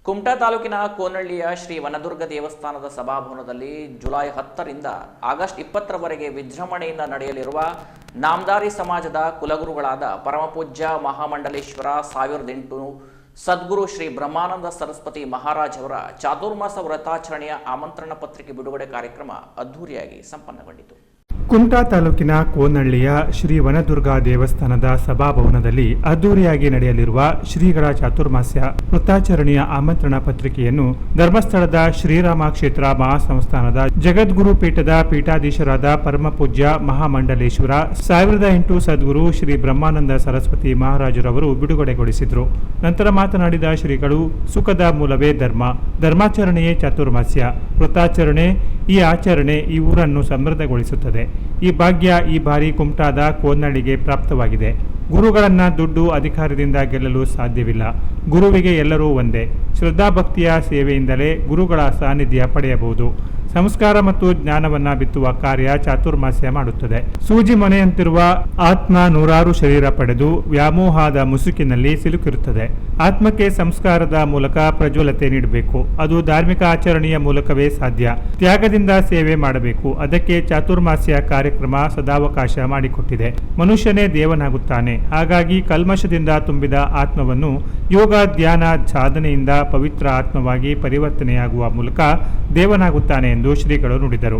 ಕುಮಟಾ ತಾಲೂಕಿನ ಕೋನಹಳ್ಳಿಯ ಶ್ರೀ ವನದುರ್ಗ ದೇವಸ್ಥಾನದ ಸಭಾಭವನದಲ್ಲಿ July 10ರಿಂದ August 20ರವರೆಗೆ ವಿಜೃಂಭಣೆಯಿಂದ ನಡೆಯಲಿರುವ ನಾಮದಾರಿ ಸಮಾಜದ ಕುಲಗುರುಗಳಾದ ಪರಮಪೂಜ್ಯ ಮಹಾಮಂಡಲೇಶ್ವರ 1008 ಸದ್ಗುರು ಶ್ರೀ ಬ್ರಹ್ಮಾನಂದ ಸರಸ್ವತಿ ಮಹಾರಾಜ್ ಅವರ ಚಾತುರ್ಮಾಸ ವ್ರತಾಚರಣೆಯ ಆಮಂತ್ರಣ ಪತ್ರಿಕೆ ಬಿಡುಗಡೆ ಕಾರ್ಯಕ್ರಮ ಅದ್ಧೂರಿಯಾಗಿ ಸಂಪನ್ನಗೊಂಡಿತು. ಕುಮಟಾ ತಾಲೂಕಿನ ಕೋನಹಳ್ಳಿಯ ಶ್ರೀ ವನದುರ್ಗ ದೇವಸ್ಥಾನದ ಸಭಾಭವನದಲ್ಲಿ ಅದ್ದೂರಿಯಾಗಿ ನಡೆಯಲಿರುವ ಶ್ರೀಗಳ ಚಾತುರ್ಮಾಸ್ಯ ವೃತ್ತಾಚರಣೆಯ ಆಮಂತ್ರಣ ಪತ್ರಿಕೆಯನ್ನು ಧರ್ಮಸ್ಥಳದ ಶ್ರೀರಾಮ ಕ್ಷೇತ್ರ ಮಹಾಸಂಸ್ಥಾನದ ಜಗದ್ಗುರು ಪೀಠದ ಪೀಠಾಧೀಶರಾದ ಪರಮಪೂಜ್ಯ ಮಹಾಮಂಡಲೇಶ್ವರ 1008 ಸದ್ಗುರು ಶ್ರೀ ಬ್ರಹ್ಮಾನಂದ ಸರಸ್ವತಿ ಮಹಾರಾಜರವರು ಬಿಡುಗಡೆಗೊಳಿಸಿದರು. ನಂತರ ಮಾತನಾಡಿದ ಶ್ರೀಗಳು, ಸುಖದ ಮೂಲವೇ ಧರ್ಮ, ಧರ್ಮಾಚರಣೆಯೇ ಚಾತುರ್ಮಾಸ್ಯ, ವೃತ್ತಾಚರಣೆ ಈ ಆಚರಣೆ ಈ ಊರನ್ನು ಸಮೃದ್ಧಗೊಳಿಸುತ್ತದೆ. ಈ ಭಾಗ್ಯ ಈ ಬಾರಿ ಕುಮಟಾದ ಕೋನಹಳ್ಳಿಗೆ ಪ್ರಾಪ್ತವಾಗಿದೆ. ಗುರುಗಳನ್ನ ದುಡ್ಡು ಅಧಿಕಾರದಿಂದ ಗೆಲ್ಲಲು ಸಾಧ್ಯವಿಲ್ಲ. ಗುರುವಿಗೆ ಎಲ್ಲರೂ ಒಂದೇ. ಶ್ರದ್ಧಾಭಕ್ತಿಯ ಸೇವೆಯಿಂದಲೇ ಗುರುಗಳ ಸಾನ್ನಿಧ್ಯ ಪಡೆಯಬಹುದು. ಸಂಸ್ಕಾರ ಮತ್ತು ಜ್ಞಾನವನ್ನ ಬಿತ್ತುವ ಕಾರ್ಯ ಚಾತುರ್ಮಾಸ್ಯ ಮಾಡುತ್ತದೆ. ಸೂಜಿ ಮನೆಯಂತಿರುವ ಆತ್ಮ ನೂರಾರು ಶರೀರ ಪಡೆದು ವ್ಯಾಮೋಹದ ಮುಸುಕಿನಲ್ಲಿ ಸಿಲುಕಿರುತ್ತದೆ. ಆತ್ಮಕ್ಕೆ ಸಂಸ್ಕಾರದ ಮೂಲಕ ಪ್ರಜ್ವಲತೆ ನೀಡಬೇಕು. ಅದು ಧಾರ್ಮಿಕ ಆಚರಣೆಯ ಮೂಲಕವೇ ಸಾಧ್ಯ. ತ್ಯಾಗದಿಂದ ಸೇವೆ ಮಾಡಬೇಕು. ಅದಕ್ಕೆ ಚಾತುರ್ಮಾಸ್ಯ ಕಾರ್ಯಕ್ರಮ ಸದಾವಕಾಶ ಮಾಡಿಕೊಟ್ಟಿದೆ. ಮನುಷ್ಯನೇ ದೇವನಾಗುತ್ತಾನೆ. ಹಾಗಾಗಿ ಕಲ್ಮಶದಿಂದ ತುಂಬಿದ ಆತ್ಮವನ್ನು ಯೋಗ ಧ್ಯಾನ ಸಾಧನೆಯಿಂದ ಪವಿತ್ರ ಆತ್ಮವಾಗಿ ಪರಿವರ್ತನೆಯಾಗುವ ಮೂಲಕ ದೇವನಾಗುತ್ತಾನೆ ಎಂದು ಶ್ರೀಗಳು ನುಡಿದರು.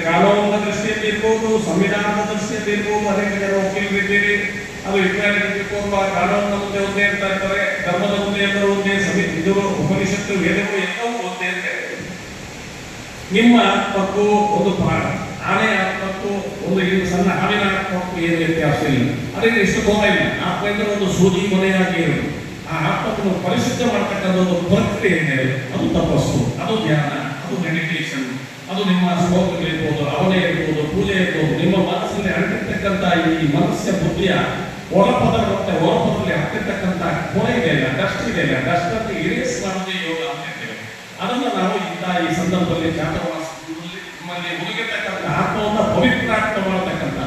ಕಾನೂನಿನ ದೃಷ್ಟಿಯಲ್ಲಿ ಇರ್ಬೋದು, ಸಂವಿಧಾನದ ದೃಷ್ಟಿಯಲ್ಲಿ ಇರ್ಬೋದು, ಅನೇಕ ಜನ ವಕೀಲರಿದ್ದೀರಿ. ಅದು ವಿಜ್ಞಾನಿಕವಾಗಿ ಕಾನೂನಿನ ಮುಂದೆ ಒಂದೇ ಅಂತ ಇರ್ತಾರೆ, ಧರ್ಮದ ಮುಂದೆ ಎಲ್ಲರೂ ಒಂದೇ, ಇದು ಉಪನಿಷತ್ತು ವೇದಗಳು ಎಲ್ಲವೂ ಒಂದೇ ಅಂತ ಹೇಳ್ತಾರೆ. ನಿಮ್ಮ ಆತ್ಮಕ್ಕೂ ಒಂದು ಆನೆ ಆತ್ಮಕ್ಕೂ ಒಂದು ಸಣ್ಣ ಹಾವಿನ ಆತ್ಮಕ್ಕೂ ಏನು ವ್ಯತ್ಯಾಸ ಇಲ್ಲ. ಅದಕ್ಕೆ ಇಷ್ಟು ಕೋಮ ಇಲ್ಲ. ಆತ್ಮ ಎಂದರೆ ಒಂದು ಸೂಜಿ ಕೊನೆಯಾಗಿ ಇರೋದು. ಆ ಆತ್ಮವನ್ನು ಪರಿಶುದ್ಧ ಮಾಡ್ತಕ್ಕಂಥ ಒಂದು ಪ್ರಕ್ರಿಯೆ ಏನಿದೆ, ಅದು ತಪಸ್ಸು, ಅದು ಧ್ಯಾನ, ಅದು ಮೆಡಿಟೇಷನ್, ಅದು ನಿಮ್ಮ ಶ್ಲೋಕಗಳಿರ್ಬೋದು, ಅವನೇ ಇರ್ಬೋದು, ಪೂಜೆ ಇರ್ಬೋದು. ನಿಮ್ಮ ಮನಸ್ಸಲ್ಲಿ ಅಂಟಿರ್ತಕ್ಕಂಥ ಈ ಮನಸ್ಸಿನ ಬುದ್ಧಿಯ ಒಳಪದ ಮತ್ತೆ ಹೊರಪದಲ್ಲಿ ಆಗ್ತಿರ್ತಕ್ಕಂಥ ಕೊನೆ ಇದೆ ಇಲ್ಲ, ಡಸ್ಟ್ ಇದೆ ಇಲ್ಲ, ಡಸ್ಟ್ ಅಂತ ಇರೇಸ್ ಮಾಡೋದೇ ಯೋಗ ಅಂತ ಹೇಳ್ತೇವೆ. ಅದನ್ನು ನಾವು ಈ ಸಂದರ್ಭದಲ್ಲಿ ಚಾತುರ್ಮಾಸದಲ್ಲಿ ನಿಮ್ಮಲ್ಲಿ ಮುಗಿರ್ತಕ್ಕಂಥ ಆತ್ಮವನ್ನು ಪವಿತ್ರ ಆತ್ಮ ಮಾಡತಕ್ಕಂಥ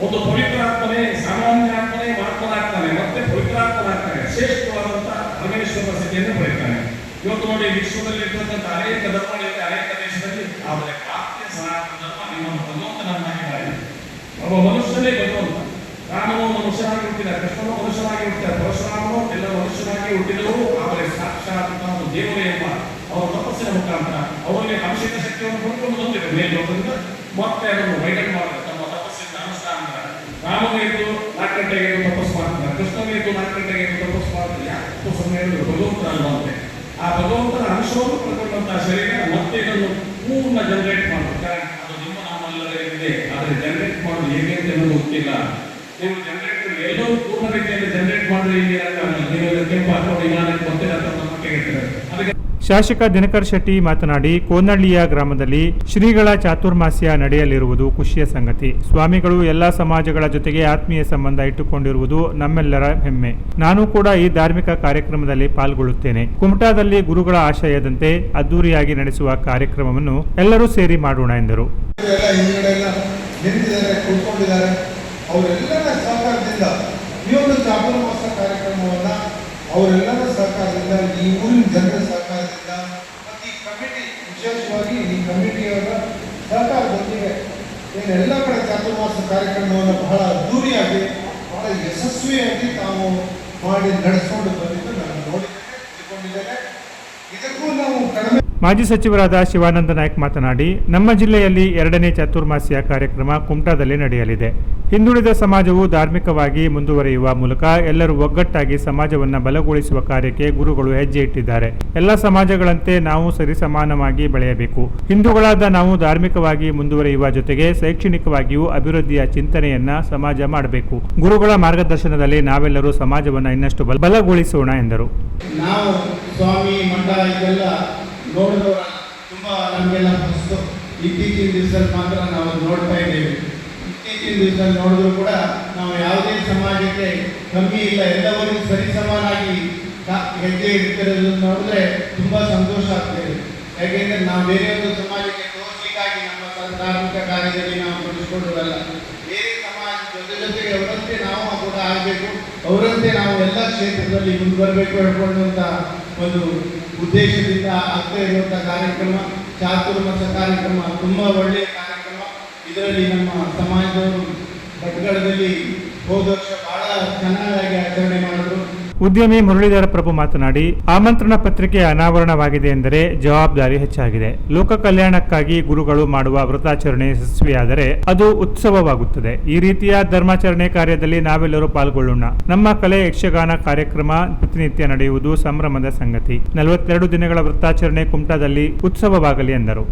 ಒಂದು ಪವಿತ್ರ ಆತ್ಮನೇ, ಸಾಮಾನ್ಯ ಆತ್ಮನೇ ಮಹಾತ್ಮನಾಗ್ತಾನೆ, ಮತ್ತೆ ಪವಿತ್ರ ಆತ್ಮನಾಗ್ತಾನೆ, ಶ್ರೇಷ್ಠವಾದಂಥ ಪರಮೇಶ್ವರ ಸ್ಥಿತಿಯನ್ನು ಪಡೆಯುತ್ತಾನೆ. ಇವತ್ತು ನೋಡಿ, ವಿಶ್ವದಲ್ಲಿ ಇರ್ತಕ್ಕಂಥ ಅನೇಕ ಧರ್ಮಗಳಿವೆ, ಅನೇಕ ದೇಶದಲ್ಲಿ. ಆದರೆ ಭಾರತೀಯ ಸನಾತನ ಧರ್ಮ ನಿಮ್ಮನ್ನು ಭಗವಂತನನ್ನಾಗಿ ಮಾಡಿದೆ. ಒಬ್ಬ ಮನುಷ್ಯನೇ ಭಗವಂತ. ರಾಮನು ಮನುಷ್ಯನಾಗಿ ಹುಟ್ಟಿದ, ಕೃಷ್ಣನು ಮನುಷ್ಯನಾಗಿ ಹುಟ್ಟಿದ, ಪರಶುರಾಮನು ಎಲ್ಲ ಮನುಷ್ಯನಾಗಿ ಹುಟ್ಟಿದವರು. ಆದರೆ ಸಾಕ್ಷಾತ್ ಒಂದು ದೇವರೇ ಎಂಬ ಅವರ ತಪಸ್ಸಿನ ಮುಖಾಂತರ ಅವರಿಗೆ ಅಭಿಷೇಕ ಶಕ್ತಿಯನ್ನು ಕೊಂಡ್ಕೊಂಡು ಬಂದಿದೆ ಮೇಲ್ಲೋಕದಿಂದ. ಮತ್ತೆ ಅದನ್ನು ವೈಡನ್ ಮಾಡಿದ ತಮ್ಮ ತಪಸ್ಸಿನ ಅನುಷ್ಠಾನ. ರಾಮನು ಎದ್ದು 4 ಗಂಟೆಗೆ ತಪಸ್ಸು ಮಾಡ್ತಾರೆ, ಕೃಷ್ಣನು ಎದ್ದು 4 ಗಂಟೆಗೆ ತಪಸ್ಸು ಮಾಡ್ತಾರೆ. ಯಾಕೋ ಸಮಯ ಭಗವಂತನ ಅಲ್ವಂತೆ. ಆ ಭಗವಂತನ ಅಂಶವನ್ನು ಪಡ್ಕೊಂಡಂತಹ ಶರೀರ ಮತ್ತೆ ಇದನ್ನು ಪೂರ್ಣ ಜನರೇಟ್ ಮಾಡ್ತಾರೆ. ಅದು ನಿಮ್ಮ ನಮ್ಮೆಲ್ಲರಿಗಿದೆ. ಆದರೆ ಜನರೇಟ್ ಮಾಡೋದು ಹೇಗೆ ಅಂತ ನಮಗೆ ಗೊತ್ತಿಲ್ಲ. ನೀವು ಜನರೇಟರ್ ಎಲ್ಲರೂ ಪೂರ್ಣ ರೀತಿಯಲ್ಲಿ ಜನರೇಟ್ ಮಾಡಿದ್ರೆ ನೀವು ಕೆಂಪು ಹಾಕೊಂಡು ವಿಮಾನಕ್ಕೆ ಬರ್ತೀರ ಅಂತ ನಮಗೆ ಹೇಳ್ತಾರೆ. ಅದಕ್ಕೆ ಶಾಸಕ ದಿನಕರ್ ಶೆಟ್ಟಿ ಮಾತನಾಡಿ, ಕೋನಹಳ್ಳಿಯ ಗ್ರಾಮದಲ್ಲಿ ಶ್ರೀಗಳ ಚಾತುರ್ಮಾಸ್ಯ ನಡೆಯಲಿರುವುದು ಖುಷಿಯ ಸಂಗತಿ. ಸ್ವಾಮಿಗಳು ಎಲ್ಲಾ ಸಮಾಜಗಳ ಜೊತೆಗೆ ಆತ್ಮೀಯ ಸಂಬಂಧ ಇಟ್ಟುಕೊಂಡಿರುವುದು ನಮ್ಮೆಲ್ಲರ ಹೆಮ್ಮೆ. ನಾನು ಕೂಡ ಈ ಧಾರ್ಮಿಕ ಕಾರ್ಯಕ್ರಮದಲ್ಲಿ ಪಾಲ್ಗೊಳ್ಳುತ್ತೇನೆ. ಕುಮಟಾದಲ್ಲಿ ಗುರುಗಳ ಆಶಯದಂತೆ ಅದ್ದೂರಿಯಾಗಿ ನಡೆಸುವ ಕಾರ್ಯಕ್ರಮವನ್ನು ಎಲ್ಲರೂ ಸೇರಿ ಮಾಡೋಣ ಎಂದರು. ಅವರೆಲ್ಲರ ಸಹಕಾರದಿಂದ ಈ ಒಂದು ಚಾತುರ್ಮಾಸ ಕಾರ್ಯಕ್ರಮವನ್ನು ಅವರೆಲ್ಲರ ಸಹಕಾರದಿಂದ, ಈ ಊರಿನ ಜನರ ಸಹಕಾರದಿಂದ ಮತ್ತು ಈ ಕಮಿಟಿ, ವಿಶೇಷವಾಗಿ ಈ ಕಮಿಟಿಯವರ ಸಹಕಾರದೊಂದಿಗೆ ಎಲ್ಲ ಕಡೆ ಚಾತುರ್ಮಾಸ ಕಾರ್ಯಕ್ರಮವನ್ನು ಬಹಳ ಅದ್ದೂರಿಯಾಗಿ, ಬಹಳ ಯಶಸ್ವಿಯಾಗಿ ತಾವು ಮಾಡಿ ನಡೆಸ್ಕೊಂಡು ಬಂದಿದ್ದು ನಾನು ನೋಡಿಕೊಂಡಿದ್ದೇನೆ. ಇದಕ್ಕೂ ನಾವು ಕಡಿಮೆ. ಮಾಜಿ ಸಚಿವರಾದ ಶಿವಾನಂದ ನಾಯ್ಕ್ ಮಾತನಾಡಿ, ನಮ್ಮ ಜಿಲ್ಲೆಯಲ್ಲಿ 2ನೇ ಚಾತುರ್ಮಾಸ್ಯ ಕಾರ್ಯಕ್ರಮ ಕುಮಟಾದಲ್ಲಿ ನಡೆಯಲಿದೆ. ಹಿಂದುಳಿದ ಸಮಾಜವು ಧಾರ್ಮಿಕವಾಗಿ ಮುಂದುವರಿಯುವ ಮೂಲಕ ಎಲ್ಲರೂ ಒಗ್ಗಟ್ಟಾಗಿ ಸಮಾಜವನ್ನು ಬಲಗೊಳಿಸುವ ಕಾರ್ಯಕ್ಕೆ ಗುರುಗಳು ಹೆಜ್ಜೆ ಇಟ್ಟಿದ್ದಾರೆ. ಎಲ್ಲ ಸಮಾಜಗಳಂತೆ ನಾವು ಸರಿಸಮಾನವಾಗಿ ಬೆಳೆಯಬೇಕು. ಹಿಂದೂಗಳಾದ ನಾವು ಧಾರ್ಮಿಕವಾಗಿ ಮುಂದುವರಿಯುವ ಜೊತೆಗೆ ಶೈಕ್ಷಣಿಕವಾಗಿಯೂ ಅಭಿವೃದ್ಧಿಯ ಚಿಂತನೆಯನ್ನ ಸಮಾಜ ಮಾಡಬೇಕು. ಗುರುಗಳ ಮಾರ್ಗದರ್ಶನದಲ್ಲಿ ನಾವೆಲ್ಲರೂ ಸಮಾಜವನ್ನು ಇನ್ನಷ್ಟು ಬಲಗೊಳಿಸೋಣ ಎಂದರು. ನಾವು ಸ್ವಾಮಿ ಮಂಡ ಇದೆಲ್ಲ ನೋಡಿದವರ ತುಂಬ ನಮಗೆಲ್ಲ ಹೊಸದು. ಇತ್ತೀಚಿನ ದಿವಸದಲ್ಲಿ ಮಾತ್ರ ನಾವು ನೋಡ್ತಾ ಇದ್ದೇವೆ. ಇತ್ತೀಚಿನ ದಿವಸದಲ್ಲಿ ನೋಡಿದ್ರು ಕೂಡ ನಾವು ಯಾವುದೇ ಸಮಾಜಕ್ಕೆ ಕಮ್ಮಿ ಇಲ್ಲ, ಎಲ್ಲವರಿಗೂ ಸರಿಸಮಾನಾಗಿ ಹೆಜ್ಜೆ ಇಡ್ತಿರೋದನ್ನು ನೋಡಿದ್ರೆ ತುಂಬ ಸಂತೋಷ ಆಗ್ತದೆ. ಯಾಕೆಂದರೆ ನಾವು ಬೇರೆ ಒಂದು ಸಮಾಜಕ್ಕೆ ತೋರಿಸಲಿಕ್ಕಾಗಿ ನಮ್ಮ ಧಾರ್ಮಿಕ ಕಾರ್ಯದಲ್ಲಿ ನಾವು ತೊಡಗಿಸಿಕೊಳ್ಳುವುದಲ್ಲ. ಬೇರೆ ಸಮಾಜದ ಜೊತೆಗೆ ಅವರಂತೆ ನಾವು ಕೂಡ ಆಗಬೇಕು, ಅವರಂತೆ ನಾವು ಎಲ್ಲ ಕ್ಷೇತ್ರದಲ್ಲಿ ಮುಂದುವರಬೇಕು ಹೇಳ್ಕೊಳ್ಳುವಂಥ ಒಂದು ಉದ್ದೇಶದಿಂದ ಆಗ್ತಾ ಇರುವಂಥ ಕಾರ್ಯಕ್ರಮ ಚಾತುರ್ಮಾಸ ಕಾರ್ಯಕ್ರಮ ತುಂಬ ಒಳ್ಳೆಯ ಕಾರ್ಯಕ್ರಮ. ಇದರಲ್ಲಿ ನಮ್ಮ ಸಮಾಜದವರು ಭಟ್ಕಳದಲ್ಲಿ ಹೋದ ವರ್ಷ ಬಹಳ ಚೆನ್ನಾಗಿ ಆಚರಣೆ ಮಾಡಿದ್ರು. ಉದ್ಯಮಿ ಮುರಳೀಧರ ಪ್ರಭು ಮಾತನಾಡಿ, ಆಮಂತ್ರಣ ಪತ್ರಿಕೆ ಅನಾವರಣವಾಗಿದೆ ಎಂದರೆ ಜವಾಬ್ದಾರಿ ಹೆಚ್ಚಾಗಿದೆ. ಲೋಕ ಕಲ್ಯಾಣಕ್ಕಾಗಿ ಗುರುಗಳು ಮಾಡುವ ವ್ರತಾಚರಣೆ ಯಶಸ್ವಿಯಾದರೆ ಅದು ಉತ್ಸವವಾಗುತ್ತದೆ. ಈ ರೀತಿಯ ಧರ್ಮಾಚರಣೆ ಕಾರ್ಯದಲ್ಲಿ ನಾವೆಲ್ಲರೂ ಪಾಲ್ಗೊಳ್ಳೋಣ. ನಮ್ಮ ಕಲೆ ಯಕ್ಷಗಾನ ಕಾರ್ಯಕ್ರಮ ಪ್ರತಿನಿತ್ಯ ನಡೆಯುವುದು ಸಂಭ್ರಮದ ಸಂಗತಿ. 42 ದಿನಗಳ ವ್ರತಾಚರಣೆ ಕುಮಟಾದಲ್ಲಿ ಉತ್ಸವವಾಗಲಿ ಎಂದರು.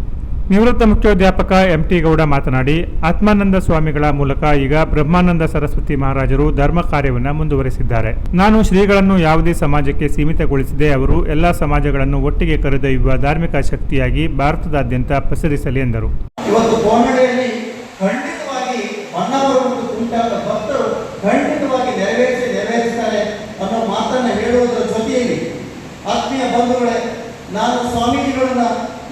ನಿವೃತ್ತ ಮುಖ್ಯೋಧ್ಯಾಪಕ ಎಂಟಿ ಗೌಡ ಮಾತನಾಡಿ, ಆತ್ಮಾನಂದ ಸ್ವಾಮಿಗಳ ಮೂಲಕ ಈಗ ಬ್ರಹ್ಮಾನಂದ ಸರಸ್ವತಿ ಮಹಾರಾಜರು ಧರ್ಮ ಕಾರ್ಯವನ್ನು ಮುಂದುವರೆಸಿದ್ದಾರೆ. ನಾನು ಶ್ರೀಗಳನ್ನು ಯಾವುದೇ ಸಮಾಜಕ್ಕೆ ಸೀಮಿತಗೊಳಿಸದೆ ಅವರು ಎಲ್ಲ ಸಮಾಜಗಳನ್ನು ಒಟ್ಟಿಗೆ ಕರೆದೊಯ್ಯುವ ಧಾರ್ಮಿಕ ಶಕ್ತಿಯಾಗಿ ಭಾರತದಾದ್ಯಂತ ಪಸರಿಸಲಿ ಎಂದರು. ಇವತ್ತು ಕೋನಳ್ಳಿಯಲ್ಲಿ ಖಂಡಿತವಾಗಿ ಹೊನ್ನಾವರ ಮತ್ತು ಕುಮಟಾದ ಭಕ್ತರು ಖಂಡಿತವಾಗಿ ನೆರವೇರಿಸ್ತಾರೆ ಅನ್ನೋ ಮಾತನ್ನ ಹೇಳುವುದರ ಜೊತೆಯಲ್ಲಿ ಆತ್ಮೀಯ ಬಂಧುಗಳೇ, ನಾನು ಸ್ವಾಮೀಜಿಗಳನ್ನ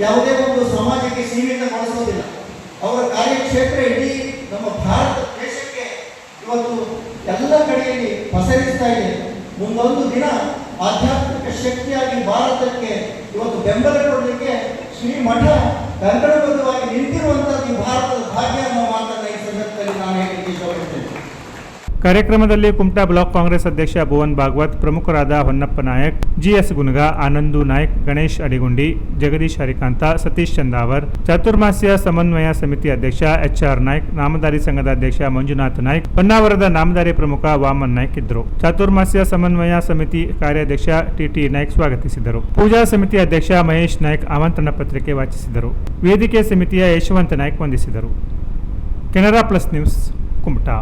ಯಾವುದೇ ಒಂದು ಸಮಾಜಕ್ಕೆ ಸೀಮಿತಗೊಳಿಸೋದಿಲ್ಲ. ಅವರ ಕಾರ್ಯಕ್ಷೇತ್ರ ಇಡೀ ನಮ್ಮ ಭಾರತ ದೇಶಕ್ಕೆ ಇವತ್ತು ಎಲ್ಲ ಕಡೆಯಲ್ಲಿ ಪಸರಿಸ್ತಾ ಇದೆ. ಮುಂದೊಂದು ದಿನ ಆಧ್ಯಾತ್ಮಿಕ ಶಕ್ತಿಯಾಗಿ ಭಾರತಕ್ಕೆ ಇವತ್ತು ಬೆಂಬಲ ಕೊಡಲಿಕ್ಕೆ ಶ್ರೀ ಮಠ ಕಂಕಣಬದ್ಧವಾಗಿ ನಿಂತಿರುವಂಥದ್ದು ಈ ಭಾರತದ ಭಾಗ್ಯ ಅನ್ನೋ ಮಾತನ್ನ ಈ ಸಂದರ್ಭದಲ್ಲಿ ನಾನು ಹೇಳಲಿಕ್ಕೆ ಇಷ್ಟಪಡ್ತೇನೆ. ಕಾರ್ಯಕ್ರಮದಲ್ಲಿ ಕುಮಟಾ ಬ್ಲಾಕ್ ಕಾಂಗ್ರೆಸ್ ಅಧ್ಯಕ್ಷ ಭುವನ್ ಭಾಗವತ್, ಪ್ರಮುಖರಾದ ಹೊನ್ನಪ್ಪ ನಾಯಕ್, ಜಿಎಸ್ ಗುನಗ, ಆನಂದು ನಾಯಕ್, ಗಣೇಶ್ ಅಡಿಗುಂಡಿ, ಜಗದೀಶ್ ಹರಿಕಾಂತ, ಸತೀಶ್ ಚಂದಾವರ್, ಚಾತುರ್ಮಾಸ್ಯ ಸಮನ್ವಯ ಸಮಿತಿ ಅಧ್ಯಕ್ಷ ಎಚ್ಆರ್ ನಾಯ್ಕ್, ನಾಮಧಾರಿ ಸಂಘದ ಅಧ್ಯಕ್ಷ ಮಂಜುನಾಥ್ ನಾಯ್ಕ್, ಹೊನ್ನಾವರದ ನಾಮಧಾರಿ ಪ್ರಮುಖ ವಾಮನ್ ನಾಯ್ಕ್ ಇದ್ದರು. ಚಾತುರ್ಮಾಸ್ಯ ಸಮನ್ವಯ ಸಮಿತಿ ಕಾರ್ಯಾಧ್ಯಕ್ಷ ಟಿಟಿ ನಾಯ್ಕ್ ಸ್ವಾಗತಿಸಿದರು. ಪೂಜಾ ಸಮಿತಿ ಅಧ್ಯಕ್ಷ ಮಹೇಶ್ ನಾಯ್ಕ್ ಆಮಂತ್ರಣ ಪತ್ರಿಕೆ ವಾಚಿಸಿದರು. ವೇದಿಕೆ ಸಮಿತಿಯ ಯಶವಂತ ನಾಯ್ಕ್ ವಂದಿಸಿದರು. Canara plus news, Kumta.